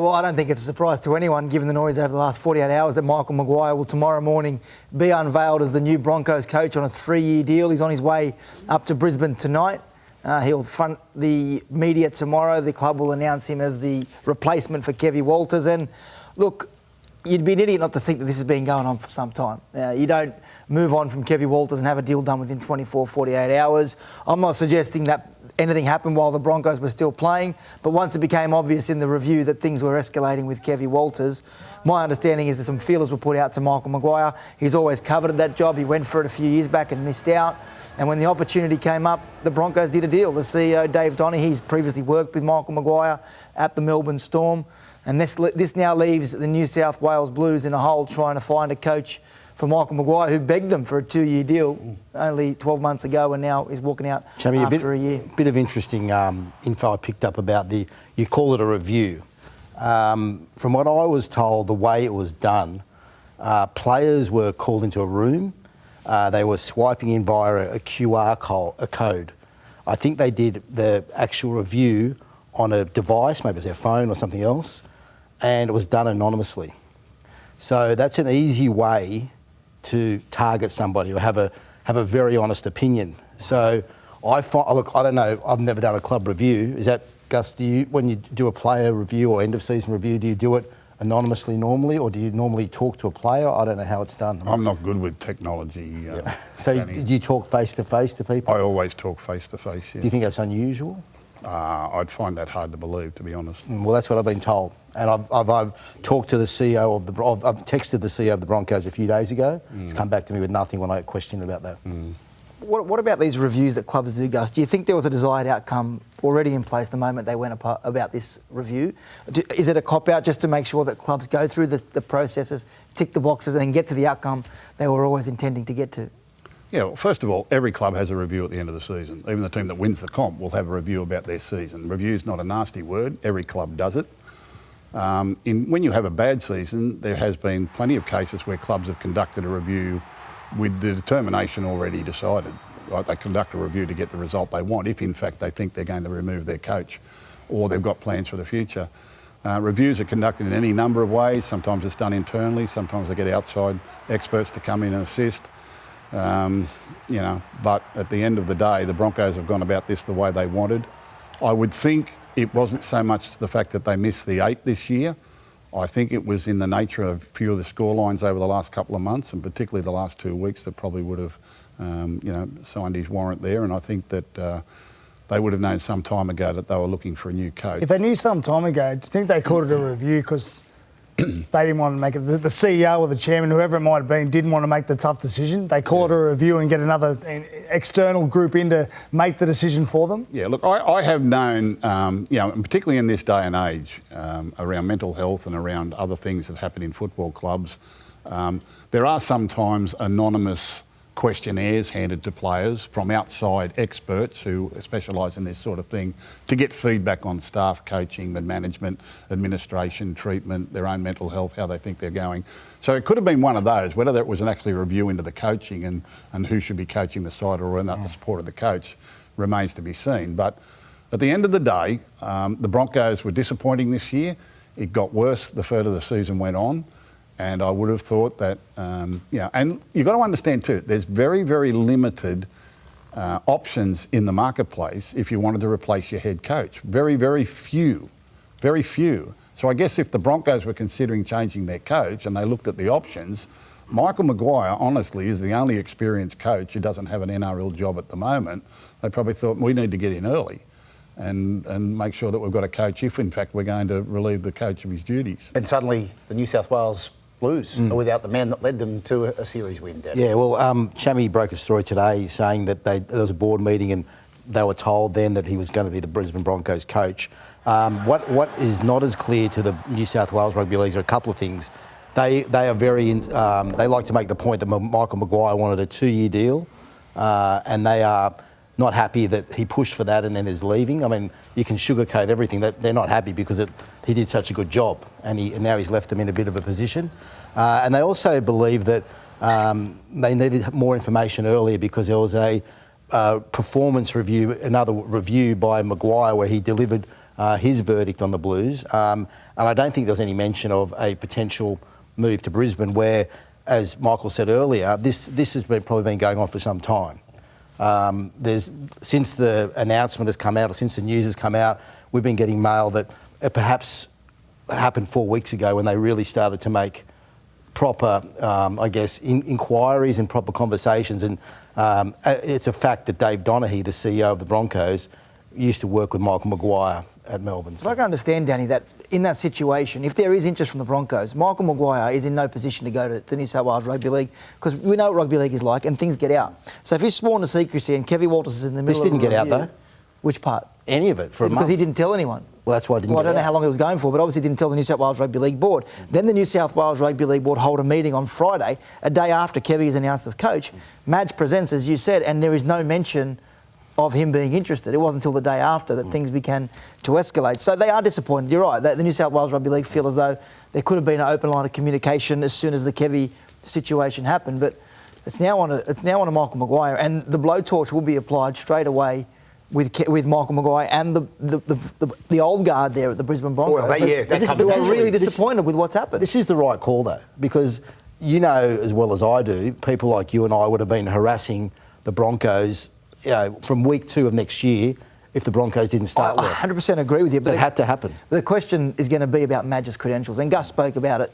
Well, I don't think it's a surprise to anyone, given the noise over the last 48 hours, that Michael Maguire will tomorrow morning be unveiled as the new Broncos coach on a 3-year deal. He's on his way up to Brisbane tonight. He'll front the media tomorrow. The club will announce him as the replacement for Kevin Walters. And look, you'd be an idiot not to think that this has been going on for some time. You don't move on from Kevin Walters and have a deal done within 24, 48 hours. I'm not suggesting that anything happened while the Broncos were still playing, but once it became obvious in the review that things were escalating with Kevin Walters, my understanding is that some feelers were put out to Michael Maguire. He's always coveted that job. He went for it a few years back and missed out. And when the opportunity came up, the Broncos did a deal. The CEO, Dave Donny, he's previously worked with Michael Maguire at the Melbourne Storm. And this now leaves the New South Wales Blues in a hole trying to find a coach for Michael Maguire, who begged them for a 2-year deal only 12 months ago, and now is walking out after a year. A bit of interesting info I picked up about you call it a review. From what I was told, the way it was done, players were called into a room. They were swiping in via a QR code. I think they did the actual review on a device, maybe it's their phone or something else, and it was done anonymously. So that's an easy way to target somebody or have a very honest opinion. So I don't know, I've never done a club review. Is that, Gus, when you do a player review or end of season review, do you do it anonymously normally, or do you normally talk to a player? I don't know how it's done. I'm not good with technology. So do you talk face-to-face to people? I always talk face-to-face, yeah. Do you think that's unusual? I'd find that hard to believe, to be honest. Well, that's what I've been told. And I've talked to the CEO I've texted the CEO of the Broncos a few days ago. He's come back to me with nothing when I questioned about that. What about these reviews that clubs do, Gus? Do you think there was a desired outcome already in place the moment they went about this review? Is it a cop-out just to make sure that clubs go through the processes, tick the boxes and get to the outcome they were always intending to get to? Yeah, well, first of all, every club has a review at the end of the season. Even the team that wins the comp will have a review about their season. Review's not a nasty word. Every club does it. When you have a bad season, there has been plenty of cases where clubs have conducted a review with the determination already decided. Right? They conduct a review to get the result they want, if in fact they think they're going to remove their coach or they've got plans for the future. Reviews are conducted in any number of ways. Sometimes it's done internally. Sometimes they get outside experts to come in and assist. But at the end of the day, the Broncos have gone about this the way they wanted. I would think it wasn't so much the fact that they missed the 8 this year. I think it was in the nature of a few of the scorelines over the last couple of months, and particularly the last 2 weeks, that probably would have, signed his warrant there. And I think that they would have known some time ago that they were looking for a new coach. If they knew some time ago, do you think they called it a review because they didn't want to make it? The CEO or the chairman, whoever it might have been, didn't want to make the tough decision. They call it a review and get another external group in to make the decision for them. Yeah, look, I have known, and particularly in this day and age, around mental health and around other things that happen in football clubs, there are sometimes anonymous questionnaires handed to players from outside experts who specialise in this sort of thing to get feedback on staff, coaching, the management, administration, treatment, their own mental health, how they think they're going. So it could have been one of those. Whether that was an actually review into the coaching and who should be coaching the side or without the support of the coach remains to be seen. But at the end of the day, the Broncos were disappointing this year. It got worse the further the season went on. And I would have thought that, and you've got to understand too, there's very, very limited options in the marketplace if you wanted to replace your head coach. Very, very few. Very few. So I guess if the Broncos were considering changing their coach and they looked at the options, Michael Maguire, honestly, is the only experienced coach who doesn't have an NRL job at the moment. They probably thought, we need to get in early and make sure that we've got a coach if, in fact, we're going to relieve the coach of his duties. And suddenly the New South Wales Blues are without the man that led them to a series win. Yeah, well, Chammy broke a story today saying that there was a board meeting and they were told then that he was going to be the Brisbane Broncos coach. What is not as clear to the New South Wales Rugby Leagues are a couple of things. They are very, they like to make the point that Michael Maguire wanted a 2-year deal and they are not happy that he pushed for that and then is leaving. I mean, you can sugarcoat everything. They're not happy because he did such a good job and now he's left them in a bit of a position. And they also believe that they needed more information earlier because there was a performance review, another review by Maguire where he delivered his verdict on the Blues. And I don't think there's any mention of a potential move to Brisbane where, as Michael said earlier, this has probably been going on for some time. Since the announcement has come out, or since the news has come out, we've been getting mail that it perhaps happened 4 weeks ago when they really started to make proper, inquiries and proper conversations. And it's a fact that Dave Donaghy, the CEO of the Broncos, used to work with Michael Maguire at Melbourne. But I can understand, Danny, that in that situation, if there is interest from the Broncos, Michael Maguire is in no position to go to the New South Wales Rugby League because we know what rugby league is like and things get out. So if he's sworn to secrecy and Kevin Walters is in the middle This didn't of a get out, review, though. Which part? Any of it for a month. Because he didn't tell anyone. Well, that's why it didn't Well, I get don't know out. how long it was going for, but obviously didn't tell the New South Wales Rugby League Board. Then the New South Wales Rugby League Board hold a meeting on Friday, a day after Kevy is announced as coach. Madge presents, as you said, and there is no mention of him being interested. It wasn't until the day after that things began to escalate. So they are disappointed. You're right. The New South Wales Rugby League feel as though there could have been an open line of communication as soon as the Kevy situation happened. But it's now on to Michael Maguire, and the blowtorch will be applied straight away with Michael Maguire and the old guard there at the Brisbane Broncos. Well, who are really disappointed with what's happened. This is the right call, though, because you know as well as I do, people like you and I would have been harassing the Broncos from week 2 of next year if the Broncos didn't start well. I 100% agree with you. But it had to happen. The question is going to be about Madge's credentials, and Gus spoke about it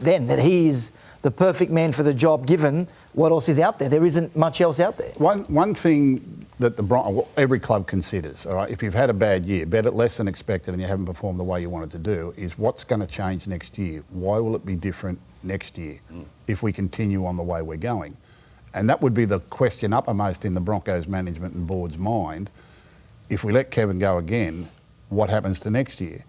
then, that he is the perfect man for the job given what else is out there. There isn't much else out there. One thing that every club considers, all right, if you've had a bad year, better less than expected, and you haven't performed the way you wanted to do, is what's going to change next year? Why will it be different next year if we continue on the way we're going? And that would be the question uppermost in the Broncos management and board's mind. If we let Kevin go again, what happens to next year?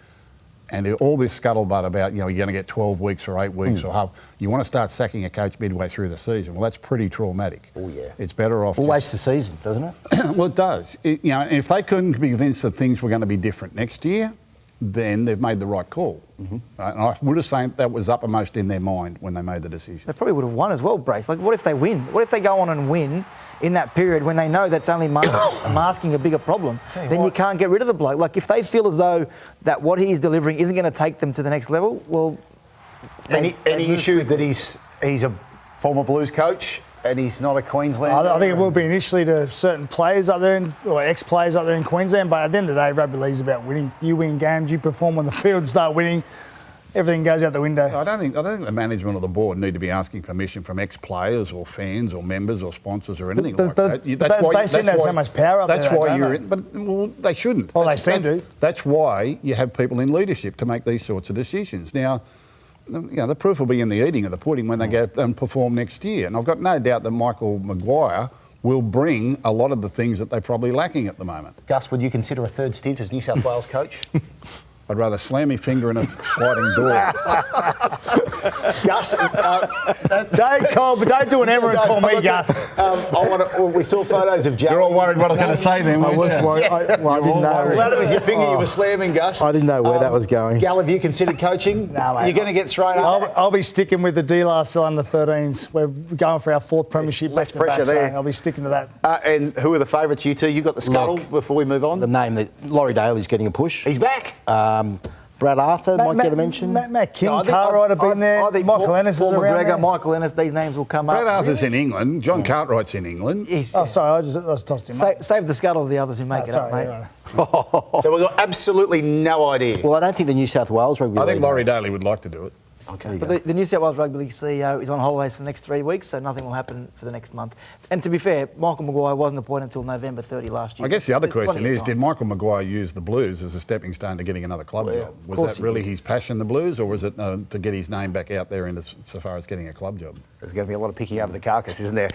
And all this scuttlebutt about, you're going to get 12 weeks or 8 weeks or half. You want to start sacking a coach midway through the season. Well, that's pretty traumatic. Oh, yeah. It's better off... It wastes the season, doesn't it? Well, it does. And if they couldn't be convinced that things were going to be different next year, then they've made the right call. And I would have said that was uppermost in their mind when they made the decision. They probably would have won as well, Brace. Like, what if they win? What if they go on and win in that period when they know that's only masking a bigger problem? Then you can't get rid of the bloke. Like, if they feel as though that what he's delivering isn't going to take them to the next level, well... Any issue that he's a former Blues coach and he's not a Queenslander? I think it will be initially to certain players up there, or ex-players up there in Queensland, but at the end of the day, rugby league's about winning. You win games, you perform on the field, start winning, everything goes out the window. I don't think the management or the board need to be asking permission from ex-players or fans or members or sponsors or anything like that. They seem to have so much power up there. That's why you're in, but they shouldn't. Well, they seem to. That's why you have people in leadership to make these sorts of decisions. Now, the proof will be in the eating of the pudding when they go and perform next year. And I've got no doubt that Michael Maguire will bring a lot of the things that they're probably lacking at the moment. Gus, would you consider a third stint as New South Wales coach? I'd rather slam my finger in a sliding door. Gus, don't do an error and call me Gus. We saw photos of Joey. You're all worried what I was going to say then, I was worried. I didn't know. Well, that was your finger you were slamming, Gus. I didn't know where that was going. Gal, have you considered coaching? No, mate. You're going to get thrown up? I'll be sticking with the D-Lar still under 13s. We're going for our 4th premiership. Less back to pressure back, there. so I'll be sticking to that. And who are the favourites, you two? You got the scuttle before we move on? The name that Laurie Daly's getting a push. He's back. Brad Arthur might get a mention. Matt King, Cartwright have been there. I think Michael Ennis is Paul around McGregor, there. Michael Ennis, these names will come Brad up. Arthur's in England. John Cartwright's in England. Oh, sorry, I was tossed him up. Save the scuttle of the others who make it up, mate. Right. So we've got absolutely no idea. Well, I don't think the New South Wales Rugby I think League- Laurie Daly would like to do it. Okay. But the New South Wales Rugby League CEO is on holidays for the next 3 weeks, so nothing will happen for the next month. And to be fair, Michael Maguire wasn't appointed until November 30 last year. I guess the other There's question plenty of is, time. did Michael Maguire use the Blues as a stepping stone to getting another club job? of course Was that he really did. his passion, the Blues, or was it to get his name back out there so far as getting a club job? There's going to be a lot of picking over the carcass, isn't there?